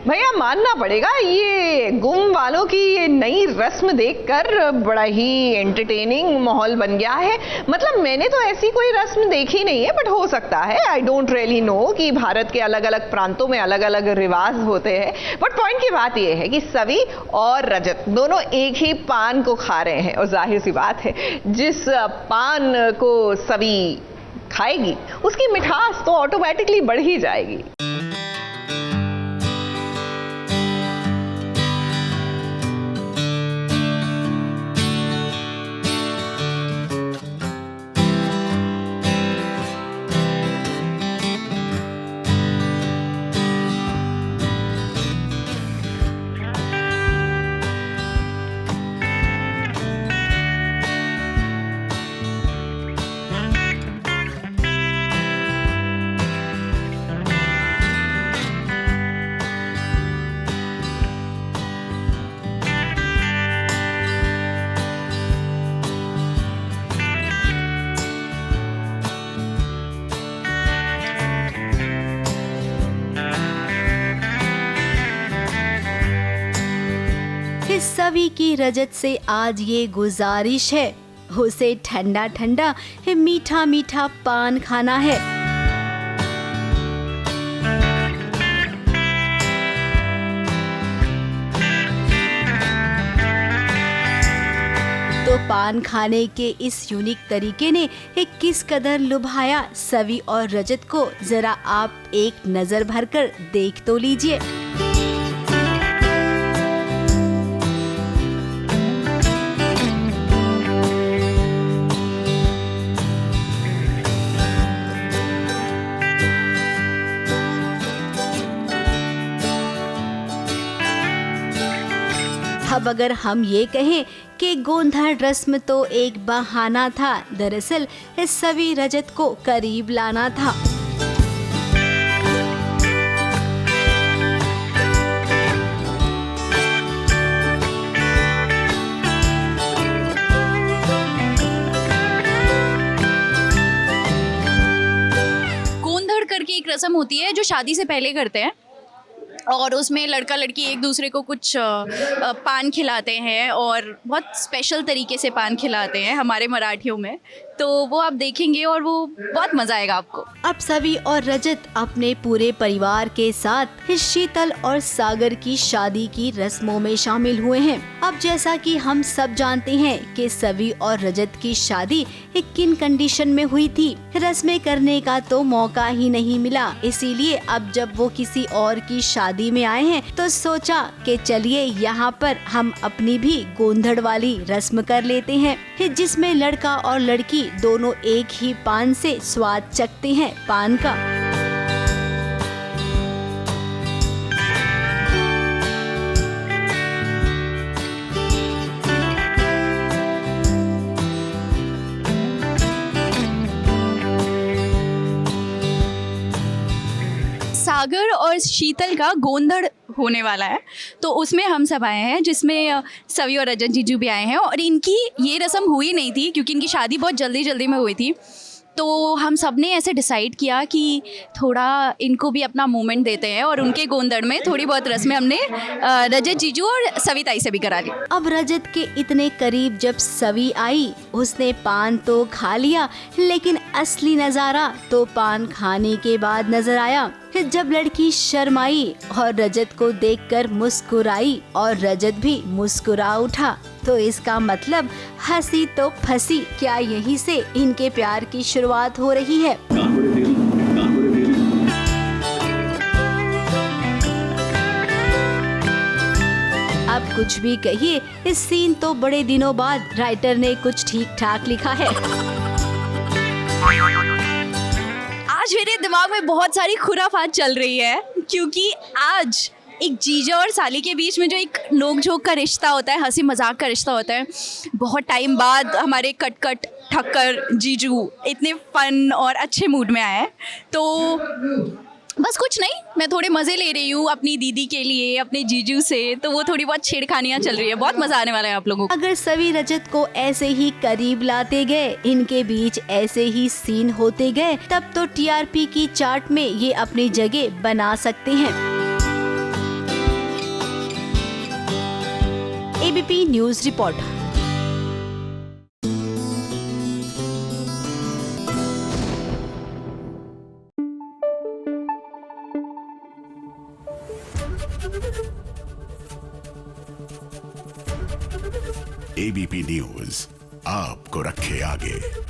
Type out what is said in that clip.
भैया मानना पड़ेगा, ये गुम वालों की ये नई रस्म देखकर बड़ा ही एंटरटेनिंग माहौल बन गया है। मतलब मैंने तो ऐसी कोई रस्म देखी नहीं है, बट हो सकता है, आई डोंट रियली नो कि भारत के अलग अलग प्रांतों में अलग अलग रिवाज होते हैं। बट पॉइंट की बात ये है कि सवी और रजत दोनों एक ही पान को खा रहे हैं, और जाहिर सी बात है जिस पान को सवी खाएगी उसकी मिठास तो ऑटोमेटिकली बढ़ ही जाएगी। सवी की रजत से आज ये गुजारिश है, उसे ठंडा ठंडा मीठा मीठा पान खाना है। तो पान खाने के इस यूनिक तरीके ने किस कदर लुभाया सवी और रजत को, जरा आप एक नजर भरकर देख तो लीजिए। अब अगर हम ये कहें कि गोंधड़ रस्म तो एक बहाना था, दरअसल सवी रजत को करीब लाना था। गोंधड़ करके एक रस्म होती है जो शादी से पहले करते हैं, और उसमें लड़का लड़की एक दूसरे को कुछ पान खिलाते हैं, और बहुत स्पेशल तरीके से पान खिलाते हैं हमारे मराठियों में। तो वो आप देखेंगे और वो बहुत मजा आएगा आपको। अब सवी और रजत अपने पूरे परिवार के साथ शीतल और सागर की शादी की रस्मों में शामिल हुए हैं। अब जैसा कि हम सब जानते हैं कि सवी और रजत की शादी किन कंडीशन में हुई थी, रस्में करने का तो मौका ही नहीं मिला। इसीलिए अब जब वो किसी और की शादी में आए हैं तो सोचा कि चलिए यहाँ पर हम अपनी भी गोंधड़ वाली रस्म कर लेते हैं, जिसमें लड़का और लड़की दोनों एक ही पान से स्वाद चखते हैं पान का। सागर और शीतल का गोंधड़ होने वाला है, तो उसमें हम सब आए हैं, जिसमें सवी और रजत जीजू भी आए हैं। और इनकी ये रस्म हुई नहीं थी क्योंकि इनकी शादी बहुत जल्दी जल्दी में हुई थी। तो हम सब ने ऐसे डिसाइड किया कि थोड़ा इनको भी अपना मोमेंट देते हैं, और उनके गोंधड़ में थोड़ी बहुत रस्में हमने रजत जीजू और सवी ताई से भी करा ली। अब रजत के इतने करीब जब सवी आई, उसने पान तो खा लिया, लेकिन असली नजारा तो पान खाने के बाद नजर आया, जब लड़की शर्माई और रजत को देखकर मुस्कुराई और रजत भी मुस्कुरा उठा। तो इसका मतलब हंसी तो फंसी। क्या यहीं से इनके प्यार की शुरुआत हो रही है? अब कुछ भी कहिए, इस सीन तो बड़े दिनों बाद राइटर ने कुछ ठीक ठाक लिखा है। आज मेरे दिमाग में बहुत सारी खुराफात चल रही है, क्योंकि आज एक जीजा और साली के बीच में जो एक नोक-झोंक का रिश्ता होता है, हंसी मजाक का रिश्ता होता है, बहुत टाइम बाद हमारे कट ठक्कर जीजू इतने फन और अच्छे मूड में आए हैं। तो बस कुछ नहीं, मैं थोड़े मज़े ले रही हूँ अपनी दीदी के लिए, अपने जीजू से। तो वो थोड़ी बहुत छेड़खानियाँ चल रही है, बहुत मज़ा आने वाला है आप लोगों को। अगर सवी रजत को ऐसे ही करीब लाते गए, इनके बीच ऐसे ही सीन होते गए, तब तो टीआरपी की चार्ट में ये अपनी जगह बना सकते हैं। ABP news report. ABP news आपको रखे आगे।